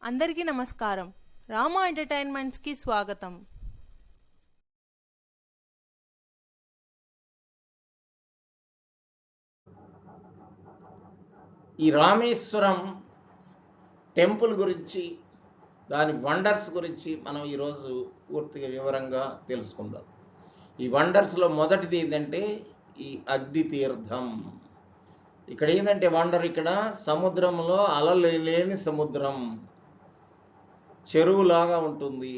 అందరికీ నమస్కారం. రామా ఎంటర్టైన్మెంట్స్కి స్వాగతం. ఈ రామేశ్వరం టెంపుల్ గురించి, దాని వండర్స్ గురించి మనం ఈరోజు పూర్తిగా వివరంగా తెలుసుకుందాం. ఈ వండర్స్లో మొదటిది ఏంటంటే ఈ అగ్ని తీర్థం. ఇక్కడ ఏంటంటే వండర్, ఇక్కడ సముద్రంలో అలలు లేని సముద్రం, చెరువులాగా ఉంటుంది.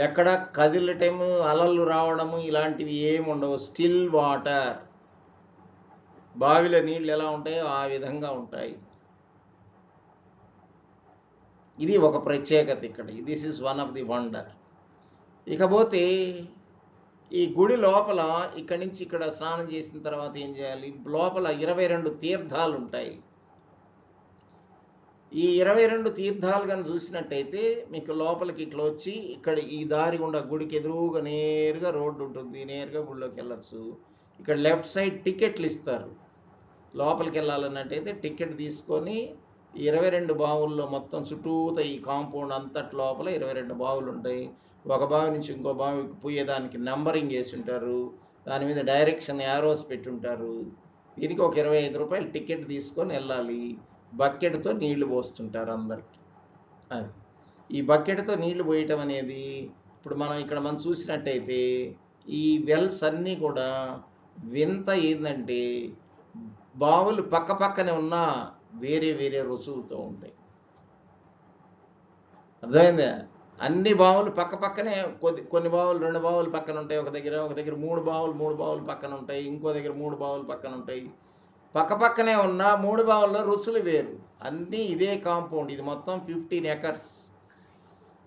ఎక్కడ కదిలటము, అలలు రావడము ఇలాంటివి ఏమి ఉండవు. స్టిల్ వాటర్, బావిలో నీళ్ళు ఎలా ఉంటాయో ఆ విధంగా ఉంటాయి. ఇది ఒక ప్రత్యేకత ఇక్కడ. This is one of the wonder. ఇకపోతే ఈ గుడి లోపల ఇక్కడి నుంచి ఇక్కడ స్నానం చేసిన తర్వాత ఏం చేయాలి? లోపల 22 తీర్థాలు ఉంటాయి. ఈ 22 తీర్థాలు కానీ చూసినట్టయితే మీకు లోపలికి ఇట్లా వచ్చి ఇక్కడ ఈ దారి గుండా గుడికి ఎదురుగా నేరుగా రోడ్డు ఉంటుంది, నేరుగా గుడిలోకి వెళ్ళచ్చు. ఇక్కడ లెఫ్ట్ సైడ్ టికెట్లు ఇస్తారు. లోపలికి వెళ్ళాలన్నట్టయితే టికెట్ తీసుకొని 22 బావుల్లో మొత్తం చుట్టూత ఈ కాంపౌండ్ అంతటి లోపల 22 బావులు ఉంటాయి. ఒక బావి నుంచి ఇంకో బావికి పోయేదానికి నంబరింగ్ వేసి ఉంటారు. దాని మీద డైరెక్షన్ యారోస్ పెట్టి ఉంటారు. దీనికి ఒక 25 రూపాయలు టికెట్ తీసుకొని వెళ్ళాలి. బకెట్తో నీళ్లు పోస్తుంటారు అందరికి. అది ఈ బకెట్తో నీళ్లు పోయటం అనేది ఇప్పుడు మనం చూసినట్టయితే ఈ వెల్స్ అన్నీ కూడా వింత ఏంటంటే బావులు పక్క పక్కనే ఉన్నా వేరే వేరే రుచులతో ఉంటాయి. అర్థమైందా? అన్ని బావులు పక్క పక్కనే, కొన్ని బావులు 2 బావులు పక్కన ఉంటాయి. ఒక దగ్గర 3 బావులు పక్కన ఉంటాయి. ఇంకో దగ్గర 3 బావులు పక్కన ఉంటాయి. పక్క పక్కనే ఉన్న 3 బావుల్లో రుచులు వేరు. అన్నీ ఇదే కాంపౌండ్. ఇది మొత్తం 15 ఎకర్స్.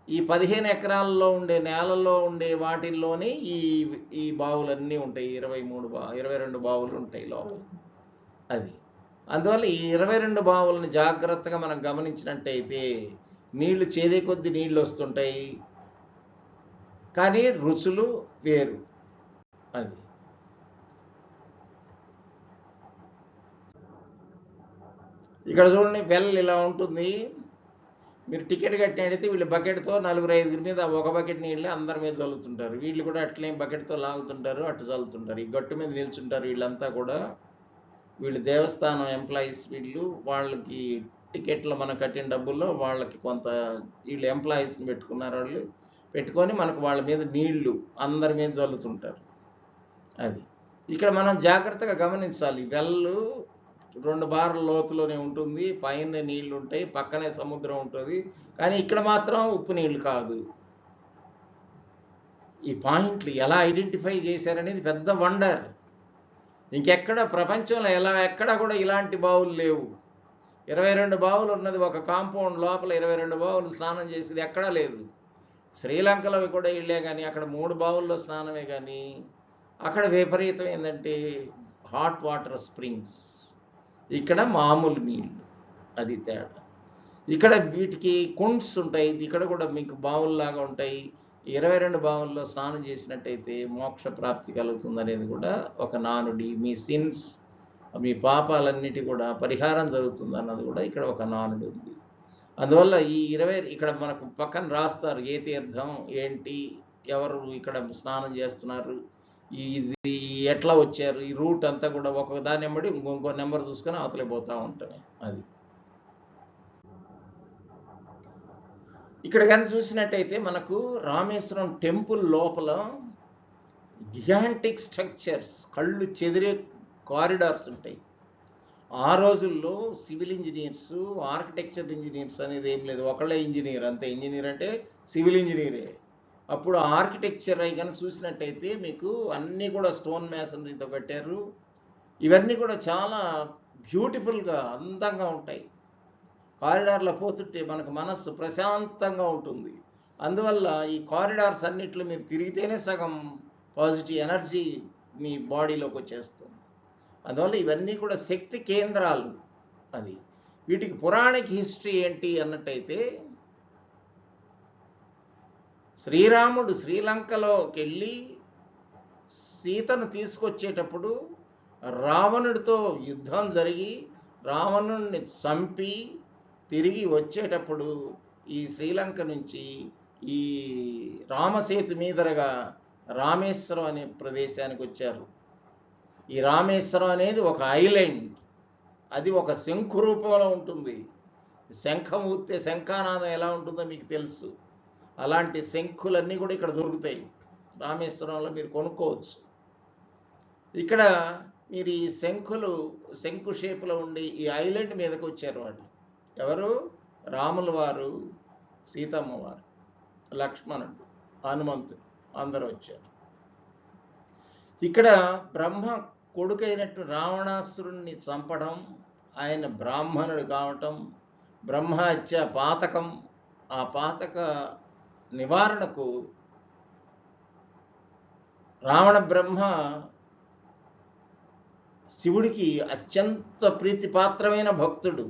ఈ 15 ఎకరాల్లో ఉండే నేలల్లో ఉండే వాటిల్లోనే ఈ బావులన్నీ ఉంటాయి. 22 బావులు ఉంటాయి లోపల. అది అందువల్ల ఈ 22 బావులని జాగ్రత్తగా మనం గమనించినట్టయితే నీళ్లు చేదే కొద్ది నీళ్ళు వస్తుంటాయి, కానీ రుచులు వేరు. అది ఇక్కడ చూడండి, వెల్ ఇలా ఉంటుంది. మీరు టికెట్ కట్టినట్టయితే వీళ్ళు బకెట్తో 4-5 మీద ఒక బకెట్ నీళ్ళే అందరి మీద చల్లుతుంటారు. వీళ్ళు కూడా అట్లే బకెట్తో లాగుతుంటారు, అటు చల్లుతుంటారు. ఈ గట్టు మీద నిల్చుంటారు వీళ్ళంతా కూడా. వీళ్ళు దేవస్థానం ఎంప్లాయీస్. వాళ్ళకి టికెట్లు మనం కట్టిన డబ్బుల్లో వాళ్ళకి కొంత వీళ్ళు ఎంప్లాయీస్ని పెట్టుకున్నారు. వాళ్ళు పెట్టుకొని మనకు వాళ్ళ మీద నీళ్లు అందరి మీద చల్లుతుంటారు. అది ఇక్కడ మనం జాగ్రత్తగా గమనించాలి. వెల్లు 2 బార్ల లోతులోనే ఉంటుంది, పైన నీళ్లు ఉంటాయి, పక్కనే సముద్రం ఉంటుంది. కానీ ఇక్కడ మాత్రం ఉప్పు నీళ్లు కాదు. ఈ పాయింట్లు ఎలా ఐడెంటిఫై చేశారనేది పెద్ద వండర్. ఇంకెక్కడ ప్రపంచంలో ఎక్కడా కూడా ఇలాంటి బావులు లేవు. 22 బావులు ఉన్నది ఒక కాంపౌండ్ లోపల. 22 బావులు స్నానం చేసేది ఎక్కడా లేదు. శ్రీలంకలో కూడా వెళ్ళే కానీ అక్కడ 3 బావుల్లో స్నానమే, కానీ అక్కడ విపరీతం ఏంటంటే హాట్ వాటర్ స్ప్రింగ్స్, ఇక్కడ మామూలు నీళ్ళు. అది తేడా. ఇక్కడ వీటికి కుండ్స్ ఉంటాయి, ఇక్కడ కూడా మీకు బావుల్లాగా ఉంటాయి. 22 బావుల్లో స్నానం చేసినట్టయితే మోక్ష ప్రాప్తి కలుగుతుంది అనేది కూడా ఒక నానుడి. మీ సిన్స్, మీ పాపాలన్నిటి కూడా పరిహారం జరుగుతుంది అన్నది కూడా ఇక్కడ ఒక నానుడి ఉంది. అందువల్ల ఈ 20 ఇక్కడ మనకు పక్కన రాస్తారు ఏ తీర్థం ఏంటి, ఎవరు ఇక్కడ స్నానం చేస్తున్నారు, ఇది ఎట్లా వచ్చారు, ఈ రూట్ అంతా కూడా ఒక్కొక్క దాన్ని వెంబడి ఇంకో నెంబర్ చూసుకొని అవతలే పోతూ ఉంటాయి. అది ఇక్కడ కానీ చూసినట్టయితే మనకు రామేశ్వరం టెంపుల్ లోపల గిగాంటిక్ స్ట్రక్చర్స్, కళ్ళు చెదిరే కారిడార్స్ ఉంటాయి. ఆ రోజుల్లో సివిల్ ఇంజనీర్స్, ఆర్కిటెక్చర్ ఇంజనీర్స్ అనేది ఏం లేదు, ఒకళ్ళే ఇంజనీర్ అంతే. ఇంజనీర్ అంటే సివిల్ ఇంజనీరే. అప్పుడు ఆర్కిటెక్చర్ అయి కానీ చూసినట్టయితే మీకు అన్నీ కూడా స్టోన్ మేసనరీతో కట్టారు. ఇవన్నీ కూడా చాలా బ్యూటిఫుల్గా అందంగా ఉంటాయి. కారిడార్లో పోతుంటే మనకు మనస్సు ప్రశాంతంగా ఉంటుంది. అందువల్ల ఈ కారిడార్స్ అన్నిట్లో మీరు తిరిగితేనే సగం పాజిటివ్ ఎనర్జీ మీ బాడీలోకి వచ్చేస్తుంది. అందువల్ల ఇవన్నీ కూడా శక్తి కేంద్రాలు. అది వీటికి పురాణిక హిస్టరీ ఏంటి అన్నట్టయితే, శ్రీరాముడు శ్రీలంకలోకి వెళ్ళి సీతను తీసుకొచ్చేటప్పుడు రావణుడితో యుద్ధం జరిగి రావణుడిని చంపి తిరిగి వచ్చేటప్పుడు ఈ శ్రీలంక నుంచి ఈ రామసేతు మీదరగా రామేశ్వరం అనే ప్రదేశానికి వచ్చారు. ఈ రామేశ్వరం అనేది ఒక ఐలాండ్, అది ఒక శంఖు రూపంలో ఉంటుంది. శంఖం ఊస్తే శంఖానాదం ఎలా ఉంటుందో మీకు తెలుసు. అలాంటి శంఖులన్నీ కూడా ఇక్కడ దొరుకుతాయి, రామేశ్వరంలో మీరు కొనుక్కోవచ్చు. ఇక్కడ మీరు ఈ శంఖు షేపులో ఉండి ఈ ఐలాండ్ మీదకి వచ్చారు వాళ్ళు. ఎవరు? రాముల వారు, సీతమ్మ వారు, లక్ష్మణుడు, హనుమంతుడు అందరూ వచ్చారు. ఇక్కడ బ్రహ్మ కొడుకైనట్టు రావణాసురుణ్ణి చంపడం, ఆయన బ్రాహ్మణుడు కావటం, బ్రహ్మహత్య పాతకం, ఆ పాతక నివారణకు రావణ బ్రహ్మ శివుడికి అత్యంత ప్రీతిపాత్రమైన భక్తుడు.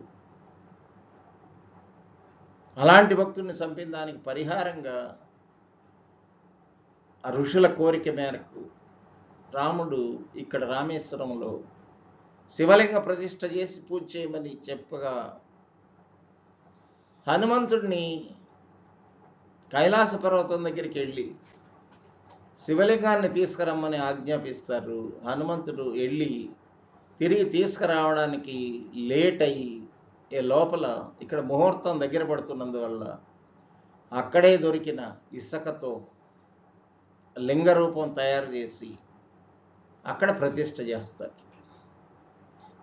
అలాంటి భక్తుడిని చంపిన దానికి పరిహారంగా ఆ ఋషుల కోరిక మేరకు రాముడు ఇక్కడ రామేశ్వరంలో శివలింగ ప్రతిష్ఠ చేసి పూజ చేయమని చెప్పగా హనుమంతుడిని కైలాస పర్వతం దగ్గరికి వెళ్ళి శివలింగాన్ని తీసుకురమ్మని ఆజ్ఞాపిస్తారు. హనుమంతుడు వెళ్ళి తిరిగి తీసుకురావడానికి లేట్ అయ్యి లోపల ఇక్కడ ముహూర్తం దగ్గర పడుతున్నందువల్ల అక్కడే దొరికిన ఇసుకతో లింగ రూపం తయారు చేసి అక్కడ ప్రతిష్ఠ చేస్తారు.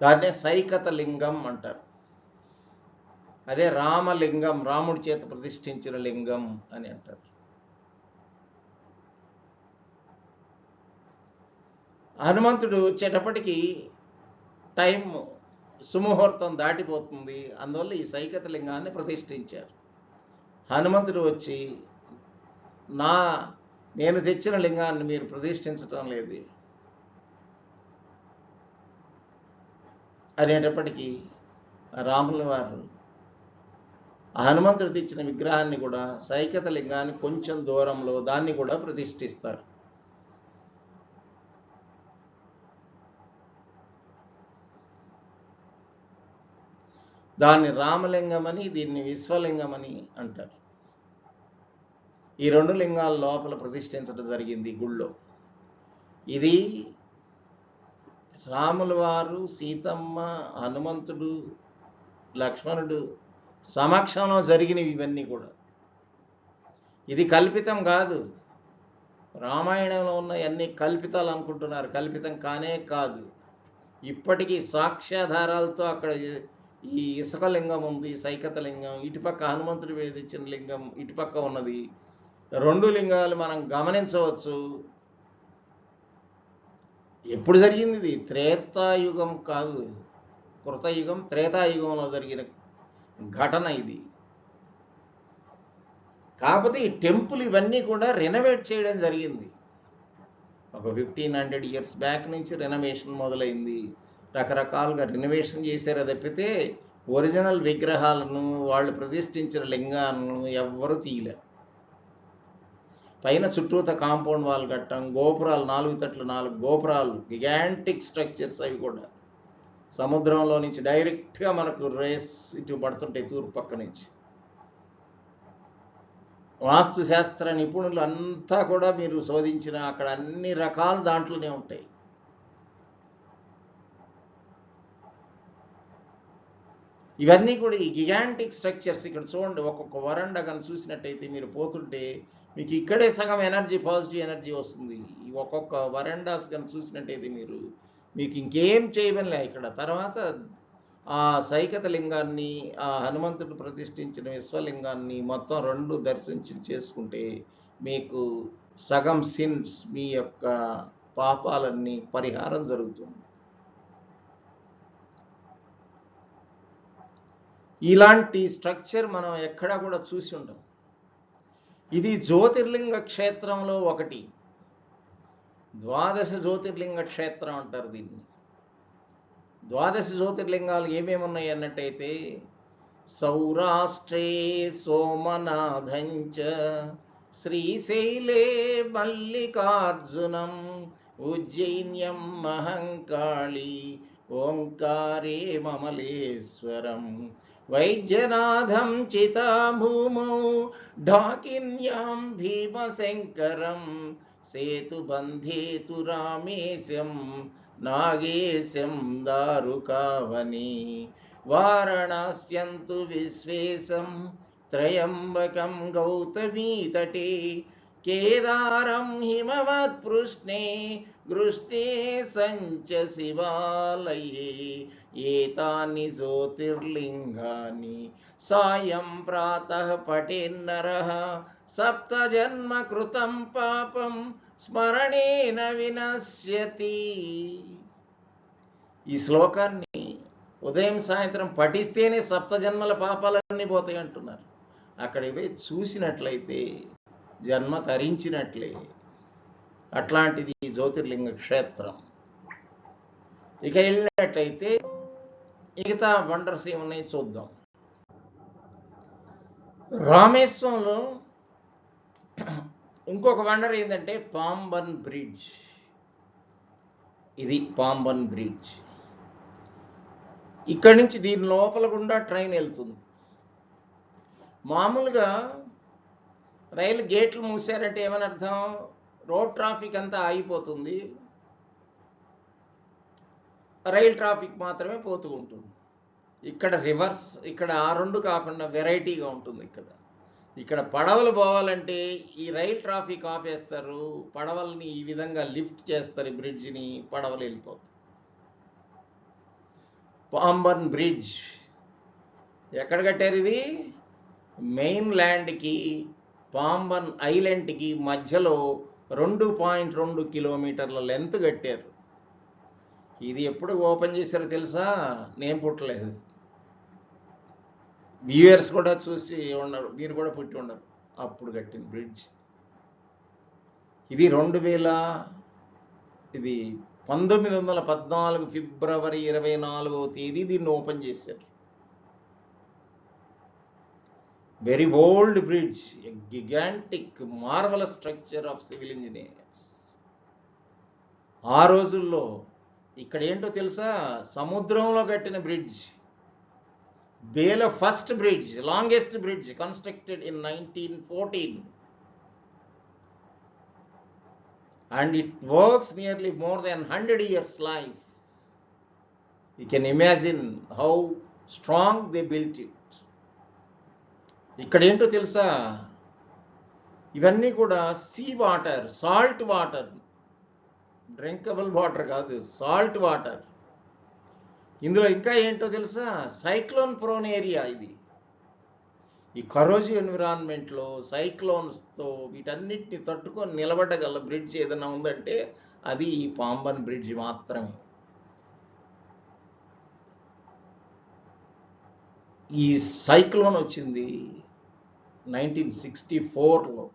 దాన్నే సైకత లింగం అంటారు. అదే రామలింగం, రాముడి చేత ప్రతిష్ఠించిన లింగం అని అంటారు. హనుమంతుడు వచ్చేటప్పటికి టైం సుముహూర్తం దాటిపోతుంది, అందువల్ల ఈ సైకత లింగాన్ని ప్రతిష్ఠించారు. హనుమంతుడు వచ్చి నేను తెచ్చిన లింగాన్ని మీరు ప్రతిష్ఠించటం లేదు అనేటప్పటికీ రాముల వారు హనుమంతుడు తెచ్చిన విగ్రహాన్ని కూడా, సైకత లింగాన్ని కొంచెం దూరంలో దాన్ని కూడా ప్రతిష్ఠిస్తారు. దాన్ని రామలింగమని, దీన్ని విశ్వలింగమని అంటారు. ఈ రెండు లింగాల లోపల ప్రతిష్ఠించడం జరిగింది గుళ్ళో. ఇది రాముల వారు, సీతమ్మ, హనుమంతుడు, లక్ష్మణుడు సమక్షంలో జరిగినవి ఇవన్నీ కూడా. ఇది కల్పితం కాదు. రామాయణంలో ఉన్న అన్ని కల్పితాలు అనుకుంటున్నారు, కల్పితం కానే కాదు. ఇప్పటికీ సాక్ష్యాధారాలతో అక్కడ ఈ ఇసుక లింగం ఉంది, సైకత లింగం, ఇటుపక్క హనుమంతుడు వేదించిన లింగం ఇటుపక్క ఉన్నది. రెండు లింగాలు మనం గమనించవచ్చు. ఎప్పుడు జరిగింది ఇది? త్రేతాయుగం కాదు, కృతయుగం, త్రేతాయుగంలో జరిగిన ఘటన ఇది. కాకపోతే ఈ టెంపుల్ ఇవన్నీ కూడా రెనోవేట్ చేయడం జరిగింది. ఒక 1500 years బ్యాక్ నుంచి రెనోవేషన్ మొదలైంది. రకరకాలుగా రెనోవేషన్ చేశారు తప్పితే ఒరిజినల్ విగ్రహాలను, వాళ్ళు ప్రతిష్ఠించిన లింగాలను ఎవ్వరూ తీయలేరు. పైన చుట్టూత కాంపౌండ్ వాల్ కట్టం, గోపురాలు 4 తట్లు 4 గోపురాలు, గిగాంటిక్ స్ట్రక్చర్స్. అవి కూడా సముద్రంలో నుంచి డైరెక్ట్గా మనకు రేస్ ఇటు పడుతుంటాయి తూర్పు పక్క నుంచి. వాస్తు శాస్త్ర నిపుణులు అంతా కూడా మీరు శోధించిన అక్కడ అన్ని రకాల దాంట్లోనే ఉంటాయి. ఇవన్నీ కూడా ఈ గిగాంటిక్ స్ట్రక్చర్స్. ఇక్కడ చూడండి, ఒక్కొక్క వరండా కానీ చూసినట్టయితే మీరు పోతుంటే మీకు ఇక్కడే సగం ఎనర్జీ, పాజిటివ్ ఎనర్జీ వస్తుంది. ఈ ఒక్కొక్క వరండాస్ కానీ చూసినట్టయితే మీకు ఇంకేం చేయబనిలే ఇక్కడ. తర్వాత ఆ సైకత లింగాన్ని, ఆ హనుమంతుడు ప్రతిష్ఠించిన విశ్వలింగాన్ని మొత్తం 2 చేసుకుంటే మీకు సగం సిన్స్, మీ యొక్క పాపాలన్నీ పరిహారం జరుగుతుంది. ఇలాంటి స్ట్రక్చర్ మనం ఎక్కడా కూడా చూసి ఉండం. ఇది జ్యోతిర్లింగ క్షేత్రంలో ఒకటి. 12 జ్యోతిర్లింగ క్షేత్రం అంటారు దీన్ని. 12 జ్యోతిర్లింగాలు ఏమేమి ఉన్నాయి అన్నట్టయితే, సౌరాష్ట్రే సోమనాథంచ, శ్రీశైలే మల్లికార్జునం, ఉజ్జయిన్యం మహంకాళి, ఓంకారే మమలేశ్వరం, వైద్యనాథం చితాభూమౌ ఢాకిన్యాం భీమశంకరం సేతుబంధేతు రామేశం నాగేశం దారుకావని వారణాస్యంతు విశ్వేశం త్రయంబకం గౌతమీతటే కేదారం హిమవత్పృష్ణే గృష్ణే సంచ శివాలయే ఏతాని జ్యోతిర్లింగాని సాయం ప్రాతః పఠేన్నరః సప్తజన్మ కృతం పాపం స్మరణేన వినశ్యతి. ఈ శ్లోకాన్ని ఉదయం సాయంత్రం పఠిస్తేనే సప్తజన్మల పాపాలన్నీ పోతాయి అంటున్నారు. అక్కడికి పోయి చూసినట్లయితే జన్మ తరించినట్లే. అట్లాంటిది జ్యోతిర్లింగ క్షేత్రం. ఇక వెళ్ళినట్లయితే మిగతా వండర్స్ ఏమున్నాయి చూద్దాం. రామేశ్వరంలో ఇంకొక వండర్ ఏంటంటే పాంబన్ బ్రిడ్జ్. ఇది పాంబన్ బ్రిడ్జ్. ఇక్కడి నుంచి దీని లోపల గుండా ట్రైన్ వెళ్తుంది. మామూలుగా రైలు గేట్లు మూసారంటే ఏమని అర్థం? రోడ్ ట్రాఫిక్ అంతా ఆగిపోతుంది, రైల్ ట్రాఫిక్ మాత్రమే పోతూ ఉంటుంది. ఇక్కడ రివర్స్. ఇక్కడ ఆ రెండు కాకుండా వెరైటీగా ఉంటుంది. ఇక్కడ పడవలు పోవాలంటే ఈ రైల్ ట్రాఫిక్ ఆపేస్తారు, పడవల్ని ఈ విధంగా లిఫ్ట్ చేస్తారు, ఈ బ్రిడ్జిని, పడవలు వెళ్ళిపోతాయి. పాంబన్ బ్రిడ్జ్ ఎక్కడ కట్టారు? ఇది మెయిన్ ల్యాండ్కి పాంబన్ ఐలాండ్కి మధ్యలో 2.2 కిలోమీటర్ల లెంత్ కట్టారు. ఇది ఎప్పుడు ఓపెన్ చేశారో తెలుసా? నేను పుట్టలేదు, వ్యూయర్స్ కూడా చూసి ఉండరు, మీరు కూడా పుట్టి ఉండరు. అప్పుడు కట్టిన బ్రిడ్జ్ ఇది. 1914 ఫిబ్రవరి 24వ తేదీ దీన్ని ఓపెన్ చేశారు. Very old bridge, a గిగాంటిక్ marvellous structure of civil engineers. ఆ రోజుల్లో ఇక్కడ ఏంటో తెలుసా? సముద్రంలో కట్టిన bridge. Bela first bridge, longest bridge constructed in 1914. And it works nearly more than 100 years life. You can imagine how strong they built it. ఇక్కడ ఏంటో తెలుసా? ఇవన్నీ కూడా sea water, salt water, drinkable water కాదు, సాల్ట్ వాటర్. ఇందులో ఇంకా ఏంటో తెలుసా? సైక్లోన్ ప్రోన్ ఏరియా ఇది. ఈ కరోజివ్ ఎన్విరాన్మెంట్లో, సైక్లోన్స్తో వీటన్నిటిని తట్టుకొని నిలబడగల బ్రిడ్జ్ ఏదైనా ఉందంటే అది ఈ పాంబన్ బ్రిడ్జ్ మాత్రమే. ఈ సైక్లోన్ వచ్చింది 1964లో.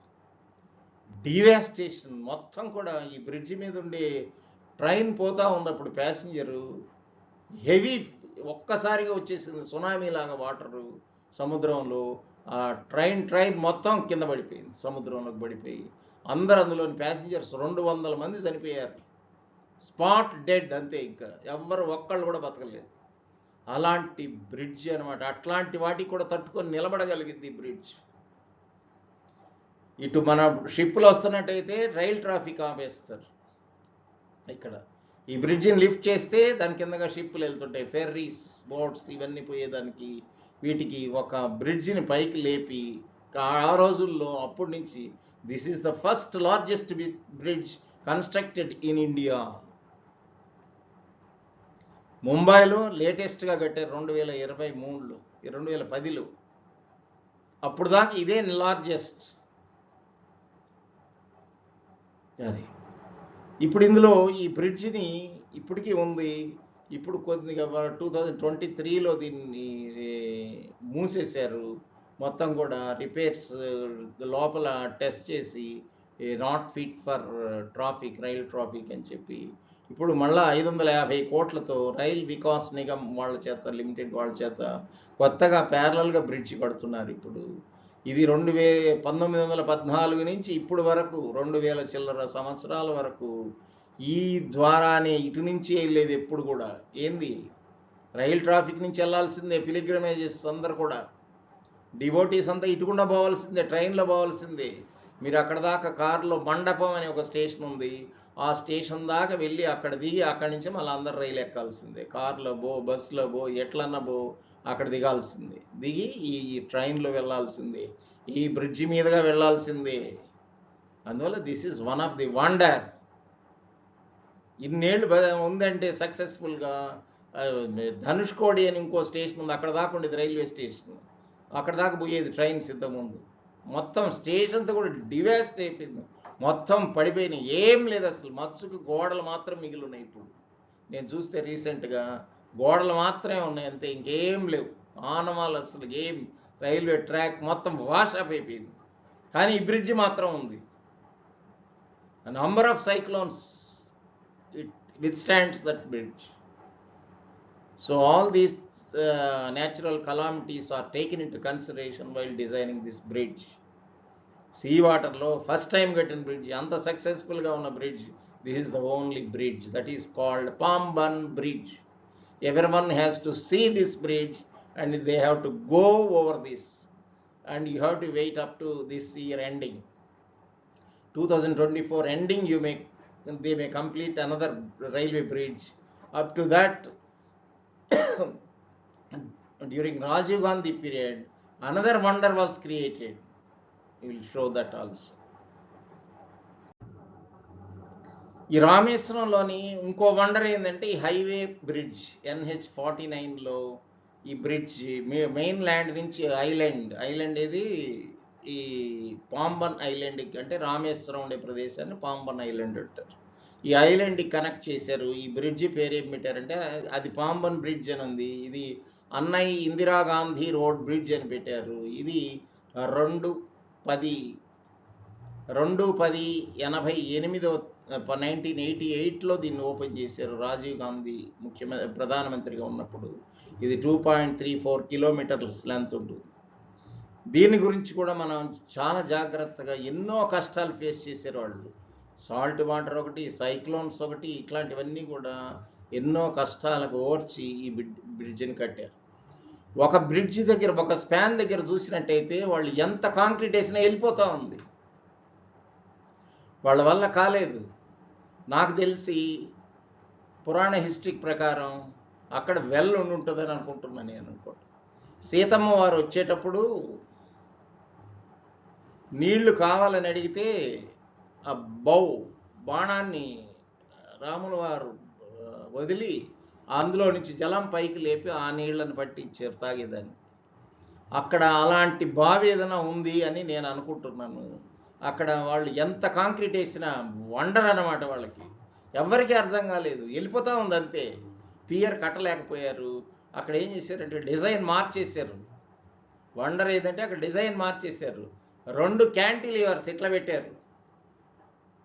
డివాస్టేషన్ మొత్తం కూడా. ఈ బ్రిడ్జ్ మీద ఉండే ట్రైన్ పోతా ఉంది అప్పుడు, ప్యాసింజరు హెవీ ఒక్కసారిగా వచ్చేసింది, సునామీ లాగా వాటరు సముద్రంలో. ఆ ట్రైన్ మొత్తం కింద పడిపోయింది, సముద్రంలోకి పడిపోయి. అందరు అందులోని ప్యాసింజర్స్ 200 మంది చనిపోయారు. స్పాట్ డెడ్ అంతే, ఇంకా ఎవ్వరు ఒక్కళ్ళు కూడా బతకలేదు. అలాంటి బ్రిడ్జ్ అనమాట. అట్లాంటి వాటికి కూడా తట్టుకొని నిలబడగలిగింది ఈ బ్రిడ్జ్. ఇటు మన షిప్లు వస్తున్నట్టయితే రైల్ ట్రాఫిక్ ఆపేస్తారు. ఇక్కడ ఈ బ్రిడ్జిని లిఫ్ట్ చేస్తే దాని కిందగా షిప్లు వెళ్తుంటాయి, ఫెర్రీస్, బోట్స్, ఇవన్నీ పోయేదానికి. వీటికి ఒక బ్రిడ్జిని పైకి లేపి, ఆ రోజుల్లో అప్పటి నుంచి this is the first largest bridge constructed in India. ముంబైలో లేటెస్ట్గా కట్టారు 2023లో, 2010లో. అప్పుడు దాకా ఇదే లార్జెస్ట్. అది ఇప్పుడు ఇందులో ఈ బ్రిడ్జిని ఇప్పటికీ ఉంది. ఇప్పుడు కొద్దిగా 2023లో దీన్ని మూసేశారు. మొత్తం కూడా రిపేర్స్ లోపల టెస్ట్ చేసి not fit for traffic, rail traffic అని చెప్పి ఇప్పుడు మళ్ళీ 550 కోట్లతో రైల్ వికాస్ నిగమ్ వాళ్ళ చేత, లిమిటెడ్ వాళ్ళ చేత కొత్తగా ప్యారలల్గా బ్రిడ్జ్ కడుతున్నారు. ఇప్పుడు ఇది 1914 నుంచి ఇప్పుడు వరకు 2000 చిల్లర సంవత్సరాల వరకు ఈ ద్వారానే ఇటు నుంచి వెళ్ళేది. ఎప్పుడు కూడా ఏంది రైల్ ట్రాఫిక్ నుంచి వెళ్ళాల్సిందే, పిలిగ్రమేజెస్ అందరు కూడా, డివోటీస్ అంతా ఇటుకుండా పోవాల్సిందే, ట్రైన్లో పోవాల్సిందే. మీరు అక్కడ దాకా కారులో మండపం అనే ఒక స్టేషన్ ఉంది, ఆ స్టేషన్ దాకా వెళ్ళి అక్కడ దిగి అక్కడి నుంచి మళ్ళీ అందరు రైలు ఎక్కాల్సిందే. కార్లో బో, బస్సులో బో, ఎట్లన్నా బో, అక్కడ దిగాల్సిందే, దిగి ఈ ట్రైన్లో వెళ్ళాల్సిందే, ఈ బ్రిడ్జి మీదుగా వెళ్ళాల్సిందే. అందువల్ల this is one of the wonder. ఇన్నేళ్ళు ఉందంటే సక్సెస్ఫుల్గా. ధనుష్కోడి అని ఇంకో స్టేషన్ ఉంది, అక్కడ దాకా ఉండేది రైల్వే స్టేషన్, అక్కడ దాకా పోయేది ట్రైన్స్ ఇంతకుముందు. మొత్తం స్టేషన్ అంతా కూడా డివాస్ట్ అయిపోయింది, మొత్తం పడిపోయినాయి, ఏం లేదు అసలు, మచ్చుకు గోడలు మాత్రం మిగిలి ఉన్నాయి. ఇప్పుడు నేను చూస్తే రీసెంట్గా గోడలు మాత్రమే ఉన్నాయి అంతే, ఇంకేం లేవు, ఆనవాళ్ళు అసలు ఏం. రైల్వే ట్రాక్ మొత్తం వాష్ అప్ అయిపోయింది, కానీ ఈ బ్రిడ్జ్ మాత్రం ఉంది. Number of cyclones it withstands that bridge. So all these natural calamities are taken into consideration while designing this bridge. Sea water lo first time getting bridge, anta successful ga unna bridge, this is the only bridge that is called Pamban Bridge. Everyone has to see this bridge and they have to go over this, and you have to wait up to this year ending, 2024 ending. They may complete another railway bridge. Up to that, during Rajiv Gandhi period, another wonder was created. We will show that also. ఈ రామేశ్వరంలోని ఇంకో wonder ఏంటంటే ఈ highway bridge, NH49లో ఈ bridge mainland నుంచి island ఏది, ఈ Pamban island, అంటే రామేశ్వరం ఉండే ప్రదేశాన్ని పాంబన్ ఐలాండ్ అంటారు. ఈ ఐలాండ్కి కనెక్ట్ చేశారు. ఈ బ్రిడ్జి పేరు ఏం పెట్టారంటే అది పాంబన్ బ్రిడ్జ్ అని ఉంది, ఇది అన్నయ్య ఇందిరాగాంధీ రోడ్ బ్రిడ్జ్ అని పెట్టారు. ఇది 1988లో దీన్ని ఓపెన్ చేశారు, రాజీవ్ గాంధీ ప్రధానమంత్రిగా ఉన్నప్పుడు. ఇది 2.34 కిలోమీటర్స్ లెంత్ ఉంటుంది. దీని గురించి కూడా మనం చాలా జాగ్రత్తగా, ఎన్నో కష్టాలు ఫేస్ చేశారు వాళ్ళు. సాల్ట్ వాటర్ ఒకటి, సైక్లోన్స్ ఒకటి, ఇట్లాంటివన్నీ కూడా ఎన్నో కష్టాలకు ఓర్చి ఈ బ్రిడ్జిని కట్టారు. ఒక బ్రిడ్జ్ దగ్గర, ఒక స్పాన్ దగ్గర చూసినట్టయితే వాళ్ళు ఎంత కాంక్రీట్ వేసినా వెళ్ళిపోతూ ఉంది, వాళ్ళ వల్ల కాలేదు. నాకు తెలిసి పురాణ హిస్టరీ ప్రకారం అక్కడ వెల్ ఉంటుందని అనుకుంటున్నాను నేను. సీతమ్మ వారు వచ్చేటప్పుడు నీళ్లు కావాలని అడిగితే ఆ బాణాన్ని రాముల వారు వదిలి అందులో నుంచి జలం పైకి లేపి ఆ నీళ్లను పట్టి ఇచ్చారు తాగేదాన్ని. అక్కడ అలాంటి బావి ఏదైనా ఉంది అని నేను అనుకుంటున్నాను. అక్కడ వాళ్ళు ఎంత కాంక్రీట్ వేసినా వండర్ అన్నమాట, వాళ్ళకి ఎవరికీ అర్థం కాలేదు, వెళ్ళిపోతూ ఉంది అంతే. పియర్ కట్టలేకపోయారు. అక్కడ ఏం చేశారంటే డిజైన్ మార్చేశారు. వండర్ ఏదంటే అక్కడ డిజైన్ మార్చేశారు. 2 క్యాంటిలివర్స్ ఇట్లా పెట్టారు,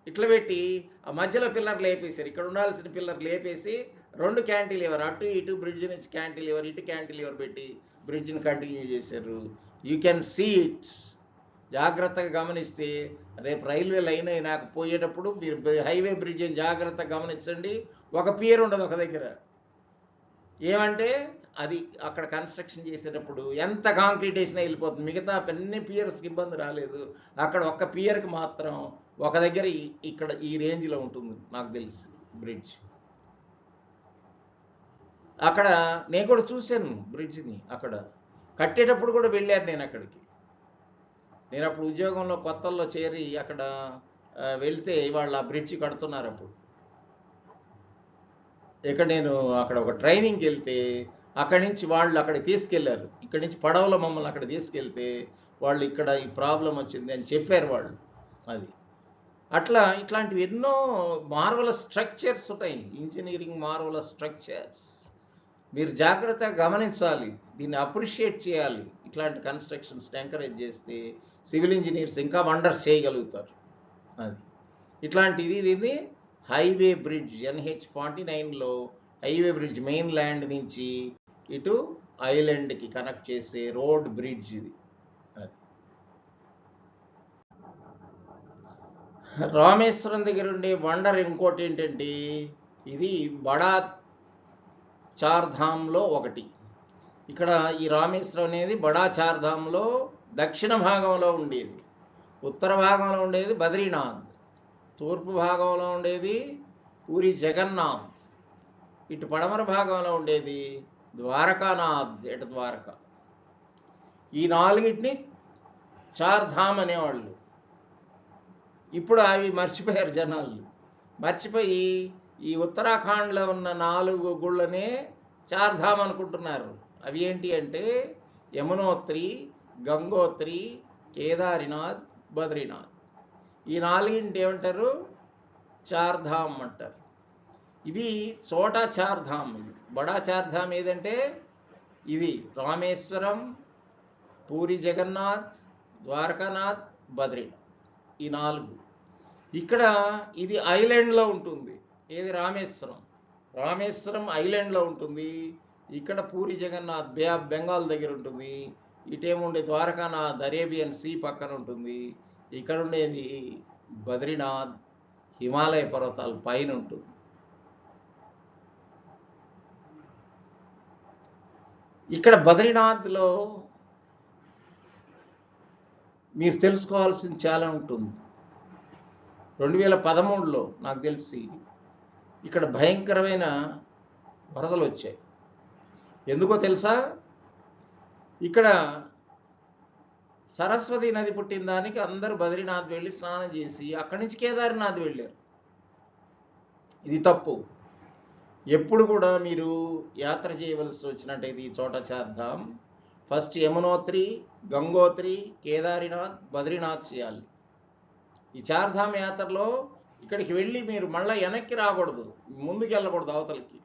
ఇట్లా పెట్టి ఆ మధ్యలో పిల్లర్ లేపేశారు. ఇక్కడ ఉండాల్సిన పిల్లర్ లేపేసి 2 క్యాంటిలివర్, అటు ఇటు బ్రిడ్జ్ నుంచి క్యాంటిలివర్, ఇటు క్యాంటిలివర్ పెట్టి బ్రిడ్జ్ని కంటిన్యూ చేశారు. You can see it. జాగ్రత్తగా గమనిస్తే రేపు రైల్వే లైన్ అయినాక పోయేటప్పుడు మీరు హైవే బ్రిడ్జ్ అని జాగ్రత్తగా గమనించండి. ఒక పియర్ ఉండదు ఒక దగ్గర. ఏమంటే అది అక్కడ కన్స్ట్రక్షన్ చేసేటప్పుడు ఎంత కాంక్రీట్ వేసినా వెళ్ళిపోతుంది. మిగతా అన్ని పియర్స్కి ఇబ్బంది రాలేదు, అక్కడ ఒక్క పియర్కి మాత్రం ఒక దగ్గర ఇక్కడ ఈ రేంజ్లో ఉంటుంది నాకు తెలిసి బ్రిడ్జ్. అక్కడ నేను కూడా చూశాను బ్రిడ్జ్ని, అక్కడ కట్టేటప్పుడు కూడా వెళ్ళాను నేను అక్కడికి. నేను అప్పుడు ఉద్యోగంలో కొత్తల్లో చేరి అక్కడ వెళ్తే వాళ్ళు ఆ బ్రిడ్జ్ కడుతున్నారు. అప్పుడు ఇక్కడ నేను అక్కడ ఒక ట్రైనింగ్కి వెళ్తే అక్కడి నుంచి వాళ్ళు అక్కడికి తీసుకెళ్లారు. ఇక్కడి నుంచి పడవలో మమ్మల్ని అక్కడ తీసుకెళ్తే వాళ్ళు ఇక్కడ ఈ ప్రాబ్లం వచ్చింది అని చెప్పారు వాళ్ళు. అది అట్లా ఇట్లాంటివి ఎన్నో మార్వలస్ స్ట్రక్చర్స్ ఉంటాయి, ఇంజనీరింగ్ మార్వలస్ స్ట్రక్చర్స్. మీరు జాగ్రత్తగా గమనించాలి, దీన్ని అప్రిషియేట్ చేయాలి. ఇట్లాంటి కన్స్ట్రక్షన్స్ ఎంకరేజ్ చేస్తే సివిల్ ఇంజనీర్స్ ఇంకా వండర్స్ చేయగలుగుతారు. అది ఇట్లాంటిది ఇది హైవే బ్రిడ్జ్, NH49లో హైవే బ్రిడ్జ్, మెయిన్ ల్యాండ్ నుంచి ఇటు ఐలాండ్కి కనెక్ట్ చేసే రోడ్ బ్రిడ్జ్ ఇది. అది రామేశ్వరం దగ్గర ఉండే వండర్ ఇంకోటి ఏంటంటే ఇది బడా చార్ధామ్లో ఒకటి. ఇక్కడ ఈ రామేశ్వరం అనేది బడా చార్ధామ్లో దక్షిణ భాగంలో ఉండేది. ఉత్తర భాగంలో ఉండేది బద్రీనాథ్, తూర్పు భాగంలో ఉండేది పూరి జగన్నాథ్, ఇటు పడమర భాగంలో ఉండేది ద్వారకానాథ్, ఇటు ద్వారక. ఈ నాలుగిటిని చార్ధామ్ అనేవాళ్ళు. ఇప్పుడు అవి మర్చిపోయారు జనాలు. మర్చిపోయి ఈ ఉత్తరాఖండ్లో ఉన్న 4 గుళ్ళనే చార్ధామ్ అనుకుంటున్నారు. అవి ఏంటి అంటే యమునోత్రి, గంగోత్రి, కేదారినాథ్, బద్రీనాథ్. ఈ 4 ఏమంటారు? చార్ధామ్ అంటారు. ఇవి చోటా చార్ధామ్. ఇది బడా చార్ధామ్ ఏదంటే ఇది రామేశ్వరం, పూరి జగన్నాథ్, ద్వారకానాథ్, బద్రీనాథ్. ఈ 4. ఇక్కడ ఇది ఐలాండ్లో ఉంటుంది. ఏది? రామేశ్వరం. రామేశ్వరం ఐలాండ్లో ఉంటుంది. ఇక్కడ పూరి జగన్నాథ్ బే ఆఫ్ బెంగాల్ దగ్గర ఉంటుంది. ఇటేముండే ద్వారకానాథ్ అరేబియన్ సీ పక్కన ఉంటుంది. ఇక్కడ ఉండేది బద్రీనాథ్ హిమాలయ పర్వతాల పైన ఉంటుంది. ఇక్కడ బద్రీనాథ్లో మీరు తెలుసుకోవాల్సింది చాలా ఉంటుంది. 2013లో నాకు తెలిసి ఇక్కడ భయంకరమైన వరదలు వచ్చాయి. ఎందుకో తెలుసా? ఇక్కడ సరస్వతి నది పుట్టిన దానికి అందరూ బద్రీనాథ్ వెళ్ళి స్నానం చేసి అక్కడి నుంచి కేదార్నాథ్ వెళ్ళారు. ఇది తప్పు. ఎప్పుడు కూడా మీరు యాత్ర చేయవలసి వచ్చినట్టయితే ఈ చోట చార్ధామ్ ఫస్ట్ యమునోత్రి, గంగోత్రి, కేదారినాథ్, బద్రీనాథ్ చేయాలి. ఈ చార్ధామ్ యాత్రలో ఇక్కడికి వెళ్ళి మీరు మళ్ళీ వెనక్కి రాకూడదు, ముందుకు వెళ్ళకూడదు, అవతలకి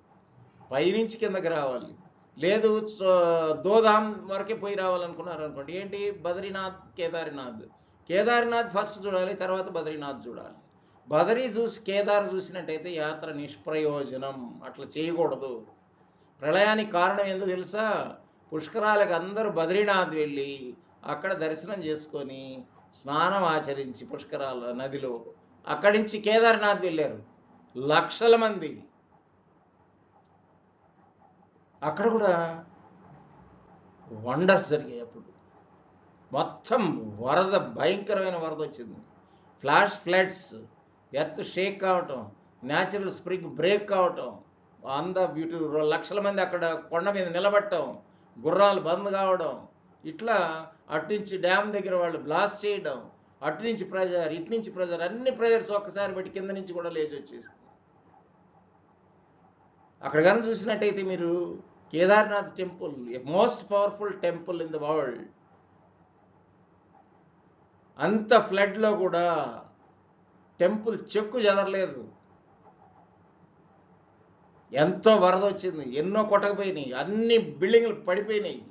పైనుంచి కిందకి రావాలి. లేదు దోధామ్ వరకే పోయి రావాలనుకున్నారు అనుకోండి, ఏంటి బద్రీనాథ్, కేదారినాథ్. కేదారినాథ్ ఫస్ట్ చూడాలి, తర్వాత బద్రీనాథ్ చూడాలి. బదరీ చూసి కేదార్ చూసినట్టయితే యాత్ర నిష్ప్రయోజనం. అట్లా చేయకూడదు. ప్రళయానికి కారణం ఏందో తెలుసా? పుష్కరాలకు అందరూ బద్రీనాథ్ వెళ్ళి అక్కడ దర్శనం చేసుకొని స్నానం ఆచరించి పుష్కరాల నదిలో అక్కడి నుంచి కేదార్నాథ్ వెళ్ళారు లక్షల మంది. అక్కడ కూడా వండర్స్ జరిగాయి. అప్పుడు మొత్తం వరద, భయంకరమైన వరద వచ్చింది. ఫ్లాష్ ఫ్లడ్స్, ఎర్త్ షేక్ కావటం, న్యాచురల్ స్ప్రింగ్ బ్రేక్ కావటం, లక్షల మంది అక్కడ కొండ మీద నిలబడటం, గుర్రాలు బంద్ కావడం, ఇట్లా అట్నుంచి డ్యామ్ దగ్గర వాళ్ళు బ్లాస్ట్ చేయడం, అట్నుంచి ప్రెజర్, ఇట్నుంచి ప్రెజర్, అన్ని ప్రెజర్స్ ఒక్కసారి బట్టి కింద నుంచి కూడా లేచి వచ్చేసింది. అక్కడ కానీ చూసినట్టయితే మీరు Kedarnath temple, most powerful temple in the world, అంత ఫ్లడ్లో కూడా టెంపుల్ చెక్కు చెదరలేదు. ఎంతో వరద వచ్చింది, ఎన్నో కొట్టకపోయినాయి, అన్ని బిల్డింగ్లు పడిపోయినాయి,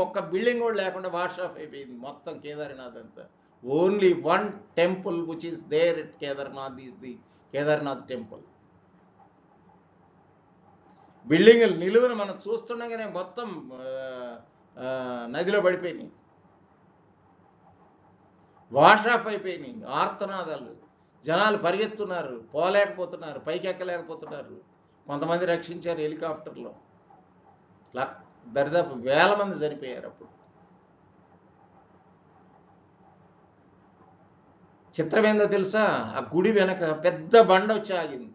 ఒక్క బిల్డింగ్ కూడా లేకుండా వాష్ ఆఫ్ అయిపోయింది మొత్తం కేదార్నాథ్ అంతా. Only one temple which is there at Kedarnath is the Kedarnath temple. బిల్డింగ్లు నిలువున మనం చూస్తుండగానే మొత్తం నదిలో పడిపోయినాయి, వాష్ ఆఫ్ అయిపోయినాయి. ఆర్తనాదాలు, జనాలు పరిగెత్తున్నారు, పోలేకపోతున్నారు, పైకి ఎక్కలేకపోతున్నారు. కొంతమంది రక్షించారు హెలికాప్టర్లో. దరిదాపు 1000 మంది చనిపోయారు అప్పుడు. చిత్రం ఏందో తెలుసా? ఆ గుడి వెనక పెద్ద బండ వచ్చి ఆగింది.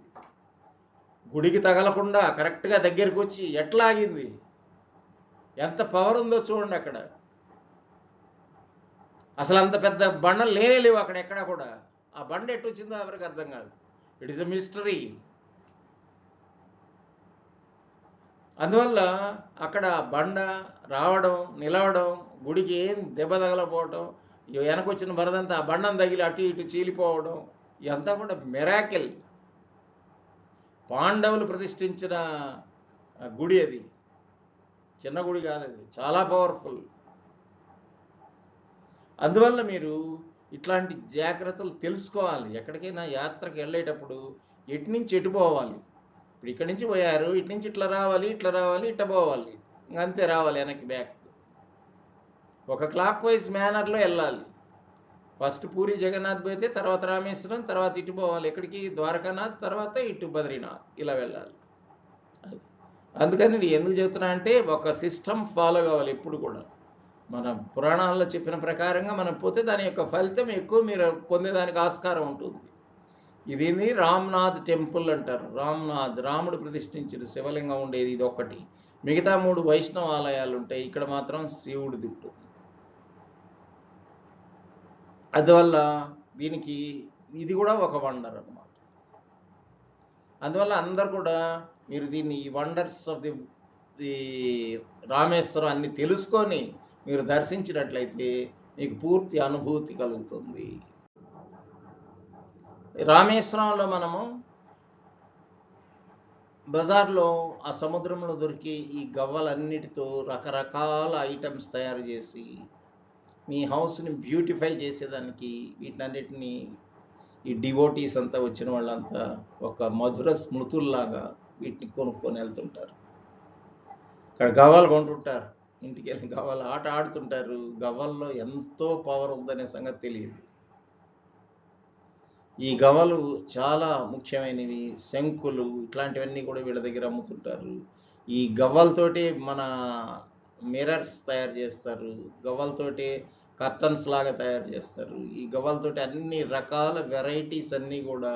గుడికి తగలకుండా కరెక్ట్గా దగ్గరికి వచ్చి ఎట్లా ఆగింది? ఎంత పవర్ ఉందో చూడండి అక్కడ. అసలు అంత పెద్ద బండలు లేవు అక్కడ ఎక్కడా కూడా. ఆ బండ ఎట్టు వచ్చిందో ఎవరికి అర్థం కాదు. It is a mystery. అందువల్ల అక్కడ బండ రావడం, నిలవడం, గుడికి ఏం దెబ్బ తగలపోవడం, వెనకొచ్చిన వరదంతా ఆ బండను తగిలి అటు ఇటు చీలిపోవడం, ఇదంతా కూడా మిరాకిల్. పాండవులు ప్రతిష్ఠించిన గుడి అది, చిన్న గుడి కాదు అది, చాలా పవర్ఫుల్. అందువల్ల మీరు ఇట్లాంటి జాగ్రత్తలు తెలుసుకోవాలి. ఎక్కడికైనా యాత్రకు వెళ్ళేటప్పుడు ఎటు నుంచి ఎటు పోవాలి. ఇప్పుడు ఇక్కడి నుంచి పోయారు, ఇటు నుంచి ఇట్లా రావాలి, ఇట్లా రావాలి, ఇట్లా పోవాలి, ఇంకంతే రావాలి వెనక్కి బ్యాక్. ఒక క్లాక్ వైజ్ మేనర్లో వెళ్ళాలి. ఫస్ట్ పూరి జగన్నాథ్ పోతే తర్వాత రామేశ్వరం, తర్వాత ఇటు పోవాలి ఎక్కడికి? ద్వారకానాథ్, తర్వాత ఇటు బద్రీనాథ్, ఇలా వెళ్ళాలి. అందుకని నేను ఎందుకు చెబుతున్నా అంటే ఒక సిస్టమ్ ఫాలో కావాలి ఎప్పుడు కూడా. మన పురాణాల్లో చెప్పిన ప్రకారంగా మనం పోతే దాని యొక్క ఫలితం ఎక్కువ మీరు పొందేదానికి ఆస్కారం ఉంటుంది. ఇది రామ్నాథ్ టెంపుల్ అంటారు. రాముడు ప్రతిష్ఠించిన శివలింగం ఉండేది ఇది ఒక్కటి. మిగతా 3 వైష్ణవ ఆలయాలు ఉంటాయి. ఇక్కడ మాత్రం శివుడిది ఉంటుంది. అందువల్ల దీనికి ఇది కూడా ఒక వండర్ అన్నమాట. అందువల్ల అందరు కూడా మీరు దీన్ని ఈ వండర్స్ ఆఫ్ ది రామేశ్వరం అన్ని తెలుసుకొని మీరు దర్శించినట్లయితే మీకు పూర్తి అనుభూతి కలుగుతుంది. రామేశ్వరంలో మనము బజార్లో ఆ సముద్రంలో దొరికి ఈ గవ్వలన్నిటితో రకరకాల ఐటమ్స్ తయారు చేసి మీ హౌస్ని బ్యూటిఫై చేసేదానికి వీటన్నిటిని ఈ డివోటీస్ అంతా వచ్చిన వాళ్ళంతా ఒక మధుర స్మృతుల్లాగా వీటిని కొనుక్కొని వెళ్తుంటారు. ఇక్కడ గవ్వలు కొంటుంటారు, ఇంటికి వెళ్ళి గవ్వలు ఆట ఆడుతుంటారు. గవ్వల్లో ఎంతో పవర్ ఉందనే సంగతి తెలియదు. ఈ గవ్వలు చాలా ముఖ్యమైనవి. శంకులు ఇట్లాంటివన్నీ కూడా వీళ్ళ దగ్గర అమ్ముతుంటారు. ఈ గవ్వలతోటి మన మిర్రర్స్ తయారు చేస్తారు, గవ్వలతోటి కర్టన్స్ లాగా తయారు చేస్తారు. ఈ గవ్వలతోటి అన్ని రకాల వెరైటీస్ అన్నీ కూడా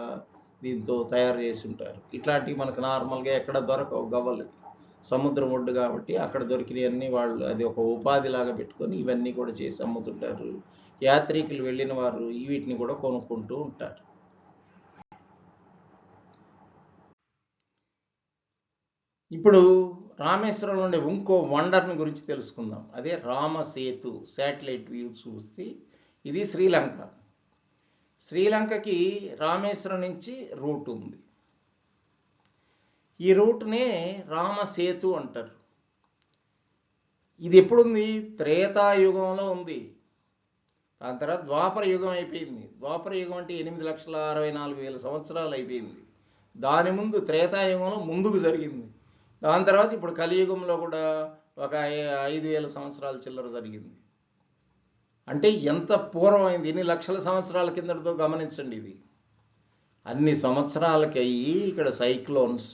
దీంతో తయారు చేసి ఉంటారు. ఇట్లాంటివి మనకు నార్మల్గా ఎక్కడ దొరకవు గవ్వలు, సముద్రం ఒడ్డు కాబట్టి అక్కడ దొరికినవన్నీ వాళ్ళు అది ఒక ఉపాధిలాగా పెట్టుకొని ఇవన్నీ కూడా చేసి అమ్ముతుంటారు. యాత్రికులు వెళ్ళిన వారు వీటిని కూడా కొనుక్కుంటూ ఉంటారు. ఇప్పుడు రామేశ్వరంలో ఉండే ఇంకో వండర్ని గురించి తెలుసుకుందాం. అదే రామసేతు. శాటిలైట్ వ్యూ చూస్తే ఇది శ్రీలంక. శ్రీలంకకి రామేశ్వరం నుంచి రూట్ ఉంది. ఈ రూట్నే రామసేతు అంటారు. ఇది ఎప్పుడుంది? త్రేతాయుగంలో ఉంది. దాని తర్వాత ద్వాపర యుగం అయిపోయింది. ద్వాపర యుగం అంటే 8,64,000 సంవత్సరాలు అయిపోయింది. దాని ముందు త్రేతాయుగంలో ముందుకు జరిగింది. దాని తర్వాత ఇప్పుడు కలియుగంలో కూడా ఒక 5,000 సంవత్సరాల చిల్లర జరిగింది. అంటే ఎంత పూర్వమైంది, ఎన్ని లక్షల సంవత్సరాల కిందటితో గమనించండి. ఇది అన్ని సంవత్సరాలకి అయ్యి ఇక్కడ cyclones,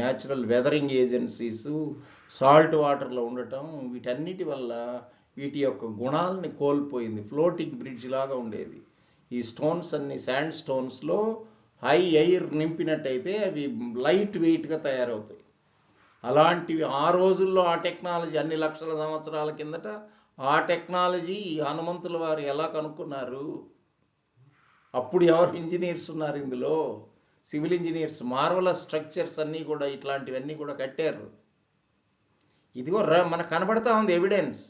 natural weathering agencies, salt వాటర్లో ఉండటం, వీటన్నిటి వల్ల వీటి యొక్క గుణాలని కోల్పోయింది. ఫ్లోటింగ్ బ్రిడ్జ్ లాగా ఉండేది. ఈ స్టోన్స్ అన్ని శాండ్ స్టోన్స్లో హై ఎయిర్ నింపినట్టయితే అవి లైట్ వెయిట్గా తయారవుతాయి. అలాంటివి ఆ రోజుల్లో ఆ టెక్నాలజీ అన్ని లక్షల సంవత్సరాల కిందట ఆ టెక్నాలజీ హనుమంతుల వారు ఎలా కనుక్కున్నారు? అప్పుడు ఎవరు ఇంజనీర్స్ ఉన్నారు ఇందులో? Civil engineers. మార్వలస్ స్ట్రక్చర్స్ అన్నీ కూడా ఇట్లాంటివన్నీ కూడా కట్టారు. ఇదిగో మనకు కనబడతా ఉంది ఎవిడెన్స్.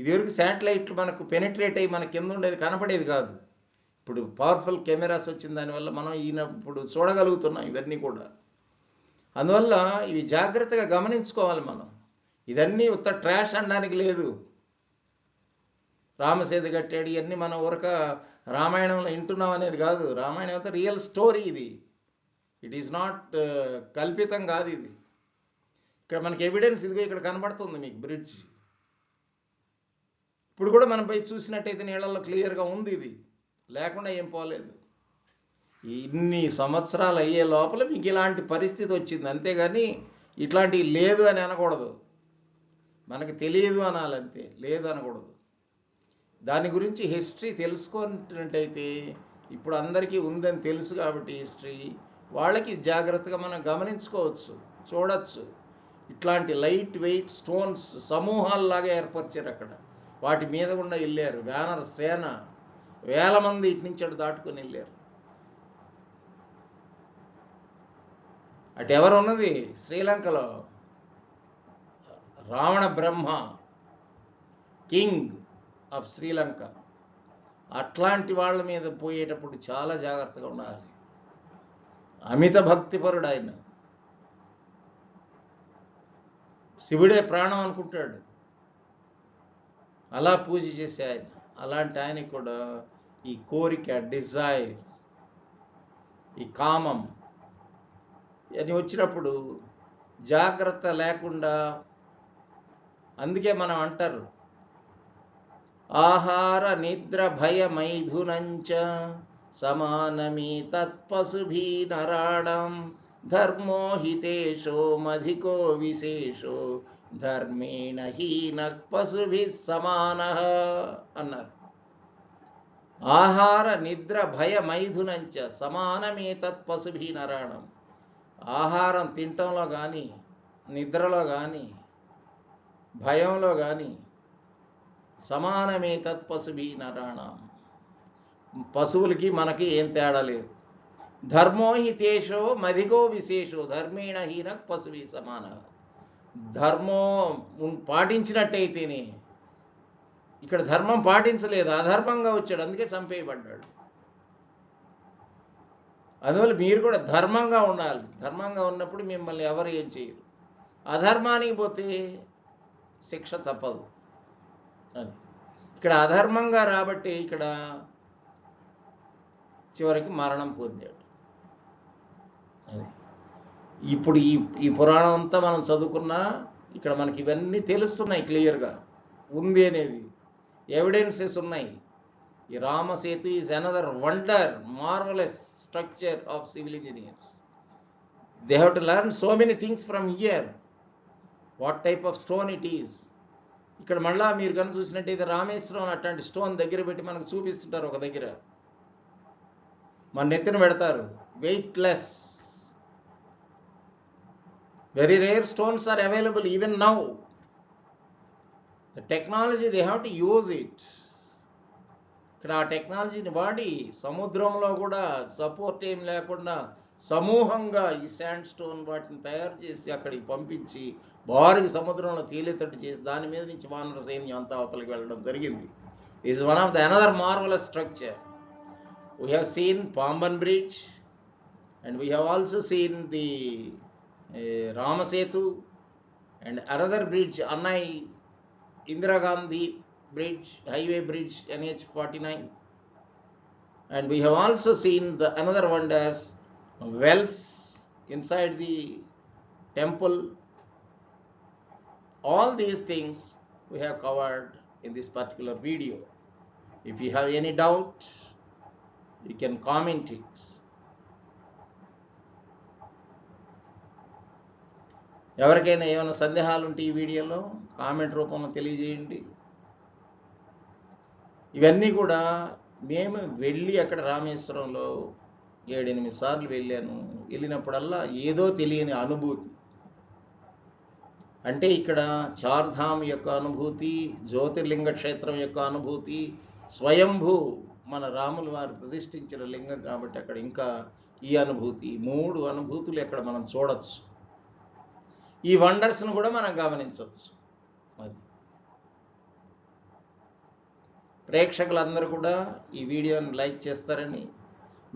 ఇదివరకు శాటిలైట్లు మనకు పెనిట్రేట్ అయ్యి మన కింద ఉండేది కనపడేది కాదు. ఇప్పుడు పవర్ఫుల్ కెమెరాస్ వచ్చిన దానివల్ల మనం ఇప్పుడు చూడగలుగుతున్నాం ఇవన్నీ కూడా. అందువల్ల ఇవి జాగ్రత్తగా గమనించుకోవాలి మనం. ఇదన్నీ ఉత్త ట్రాష్ అనడానికి లేదు. రామసేతు కట్టాడు ఇవన్నీ మనం ఊరక రామాయణంలో వింటున్నాం అనేది కాదు. రామాయణం అంతా రియల్ స్టోరీ. ఇది ఇట్ ఈజ్ నాట్ కల్పితం కాదు. ఇది ఇక్కడ మనకి ఎవిడెన్స్ ఇదిగో ఇక్కడ కనబడుతుంది మీకు బ్రిడ్జ్. ఇప్పుడు కూడా మనం పోయి చూసినట్టయితే నీళ్ళల్లో క్లియర్గా ఉంది. ఇది లేకుండా ఏం పోలేదు. ఇన్ని సంవత్సరాలు అయ్యే లోపల మీకు ఇలాంటి పరిస్థితి వచ్చింది. అంతేగాని ఇట్లాంటివి లేదు అని అనకూడదు. మనకు తెలియదు అనాలి అంతే, లేదు అనకూడదు. దాని గురించి హిస్టరీ తెలుసుకున్నట్టయితే ఇప్పుడు అందరికీ ఉందని తెలుసు కాబట్టి హిస్టరీ వాళ్ళకి జాగ్రత్తగా మనం గమనించుకోవచ్చు, చూడవచ్చు. ఇట్లాంటి లైట్ వెయిట్ స్టోన్స్ సమూహాల్లాగా ఏర్పరిచారు అక్కడ. వాటి మీద కూడా వెళ్ళారు. వ్యానర్ సేన వేల మంది ఇటు నుంచి అటు దాటుకొని వెళ్ళారు. అటు ఎవరు ఉన్నది? శ్రీలంకలో రావణ బ్రహ్మ, కింగ్ ఆఫ్ శ్రీలంక. అట్లాంటి వాళ్ళ మీద పోయేటప్పుడు చాలా జాగ్రత్తగా ఉండాలి. అమిత భక్తిపరుడు ఆయన. శివుడే ప్రాణం అనుకుంటాడు. అలా పూజ చేసే ఆయన. అలాంటి ఆయనకి కూడా ఈ కోరిక, డిజైర్, ఈ కామం అని వచ్చినప్పుడు జాగ్రత్త లేకుండా, అందుకే మనం అంటారు ఆహార నిద్ర భయ మైథునంచ సమానమీ తత్పశుభీ నరాణం ధర్మో హితేషో మధికో విశేషో ధర్మేణ హీన పశుభి సమానః అన్నారు. ఆహార నిద్ర భయ మైథునంచ సమానమేతత్ పశుభి నరాణం. ఆహారం తినటంలో కానీ, నిద్రలో కానీ, భయంలో కానీ సమానమేతత్ పశుభి నరాణం. పశువులకి మనకి ఏం తేడా లేదు. ధర్మో హితేషో మధికో విశేషో ధర్మేణ హీన పశుభి సమాన. ధర్మం పాటించినట్టయితేనే, ఇక్కడ ధర్మం పాటించలేదు, అధర్మంగా వచ్చాడు, అందుకే చంపేయబడ్డాడు. అందువల్ల మీరు కూడా ధర్మంగా ఉండాలి. ధర్మంగా ఉన్నప్పుడు మిమ్మల్ని ఎవరు ఏం చేయరు. అధర్మానికి పోతే శిక్ష తప్పదు. అది ఇక్కడ అధర్మంగా రాబట్టి ఇక్కడ చివరికి మరణం పొందాడు. అది ఇప్పుడు ఈ పురాణం అంతా మనం చదువుకున్నా ఇక్కడ మనకి ఇవన్నీ తెలుస్తున్నాయి, క్లియర్గా ఉంది అనేది ఎవిడెన్సెస్ ఉన్నాయి. ఈ Ram Setu is another wonder, marvellous structure of civil engineers. They have to learn so many things from here, what type of stone it is. ఇక్కడ మళ్ళా మీరు కనుక చూసినట్టయితే రామేశ్వరం అట్లాంటి స్టోన్ దగ్గర పెట్టి మనకు చూపిస్తుంటారు. ఒక దగ్గర మన నెత్తిన పెడతారు, weightless. Very rare stones are available even now. The technology, they have to use it. ఇక్కడ ఆ టెక్నాలజీని వాడి సముద్రంలో కూడా సపోర్ట్ ఏం లేకుండా సమూహంగా ఈ శాండ్ స్టోన్ వాటిని తయారు చేసి అక్కడికి పంపించి భారీగా సముద్రంలో తేలేటట్టు చేసి దాని మీద నుంచి వానర సైన్యం అంతా అవతలకి వెళ్ళడం జరిగింది. Is one of the another marvellous structure. We have seen Pamban Bridge and we have also seen the Ramasetu and another bridge, Annai Indira Gandhi Bridge, Highway Bridge, NH49. And we have also seen the another wonders, wells inside the temple. All these things we have covered in this particular video. If you have any doubt, you can comment it. ఎవరికైనా ఏమైనా సందేహాలు ఉంటే ఈ వీడియోలో comment రూపంలో తెలియజేయండి. ఇవన్నీ కూడా మేము వెళ్ళి అక్కడ రామేశ్వరంలో 7-8 సార్లు వెళ్ళాను. వెళ్ళినప్పుడల్లా ఏదో తెలియని అనుభూతి. అంటే ఇక్కడ చార్ధామ్ యొక్క అనుభూతి, జ్యోతిర్లింగ క్షేత్రం యొక్క అనుభూతి, స్వయంభూ మన రాములు వారు ప్రతిష్ఠించిన లింగం కాబట్టి అక్కడ ఇంకా ఈ అనుభూతి, 3 అనుభూతులు ఇక్కడ మనం చూడొచ్చు. ఈ వండర్స్ను కూడా మనం గమనించవచ్చు. అది ప్రేక్షకులందరూ కూడా ఈ వీడియోని లైక్ చేస్తారని,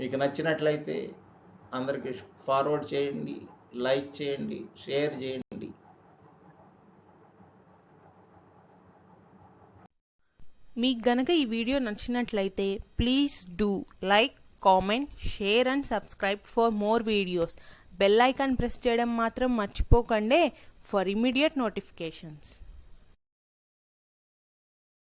మీకు నచ్చినట్లయితే అందరికీ ఫార్వర్డ్ చేయండి, లైక్ చేయండి, షేర్ చేయండి. మీకు గనక ఈ వీడియో నచ్చినట్లయితే please do like, comment, share and subscribe for more videos. Bell icon press చేయడం మాత్రం మర్చిపోకండి ఫర్ ఇమీడియట్ నోటిఫికేషన్స్.